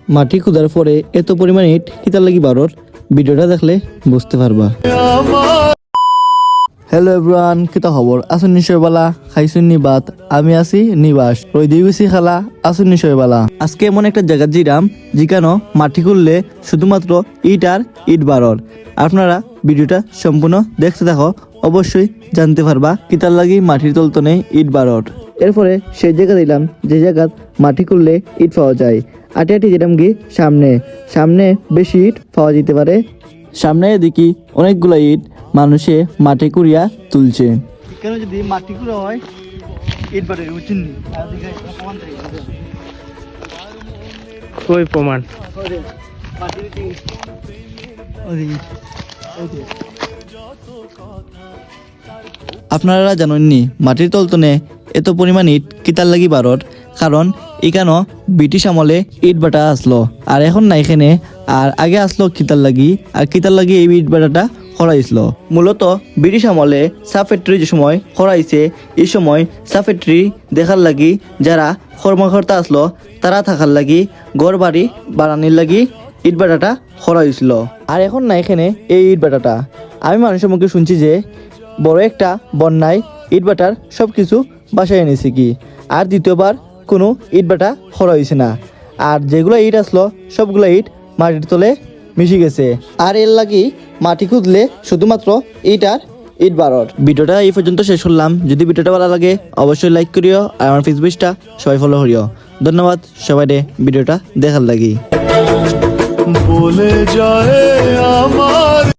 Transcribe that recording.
মাটি খোদার পরে এত পরিমাণ ইট কিতার লাগি বারোর, ভিডিওটা দেখলে বুঝতে পারবা। হ্যালো এভরিওয়ান, কিতা খবর? আসুন নিশ্চয় বালা, খাইছুন নি বাত? আমি আছি নিবাস, রই দিয়ে গেছি খালা, আসুন নিশ্চয় বালা। আজকে এমন একটা জায়গা জিরাম যেখানে মাটি খুললে শুধুমাত্র ইট আর ইট বারর। আপনারা ভিডিওটা সম্পূর্ণ দেখতে থাকো, অবশ্যই জানতে পারবা কিতার লাগি মাটির তলতনে ইট বারর। এরপরে সেই জায়গা দিলাম যে জায়গা মাটি খুললে ইট পাওয়া যায়। আটি আটি যেতাম কি সামনে সামনে বেশি ইট পাওয়া যেতে পারে। সামনে দেখি অনেকগুলো ইট মানুষে মাটি কুড়িয়া তুলছে। কেন যদি মাটি কুড়া হয় ইট বাড়ে বুঝছেন নি? কই প্রমাণ? আপনারা জানেননি মাটির তলতনে এত পরিমাণ ইট কিতার লাগি বারর? কারণ এখানে ব্রিটিশ আমলে ইট বাটা আসলো, আর এখন না এখানে। আর আগে আসলো কিতার লাগি, আর কিতার লাগি এই ইট বাটাটা খরাইছিল। মূলত ব্রিটিশ আমলে চা ফ্যাক্টরি যে সময় খরাইছে, এই সময় চা ফ্যাক্টরি দেখার লাগি যারা কর্মকর্তা আসলো তারা থাকার লাগি ঘর বাড়ি বাড়ানির লাগি ইট বাটাটা খরাইছিল। আর এখন না এখানে এই ইট বাটাটা আমি মানুষের মুখে শুনছি যে বড় একটা বন্যায় ইট বাটার সব কিছু বাসায় এনেছে কি, আর দ্বিতীয়বার কোনো ইট বাটা খরা হয়েছে না। আর যেগুলো ইট আসলো সবগুলো ইট মাটির তলে মিশে গেছে। আর এর লাগি মাটি খুঁজলে শুধুমাত্র ইট আর ইট বারর। ভিডিওটা এই পর্যন্ত শেষ করলাম। যদি ভিডিওটা ভালো লাগে অবশ্যই লাইক করিও, আর আমার ফেসবুকটা সবাই ফলো করিও। ধন্যবাদ সবাই ভিডিওটা দেখার লাগি। বলে যায় আমার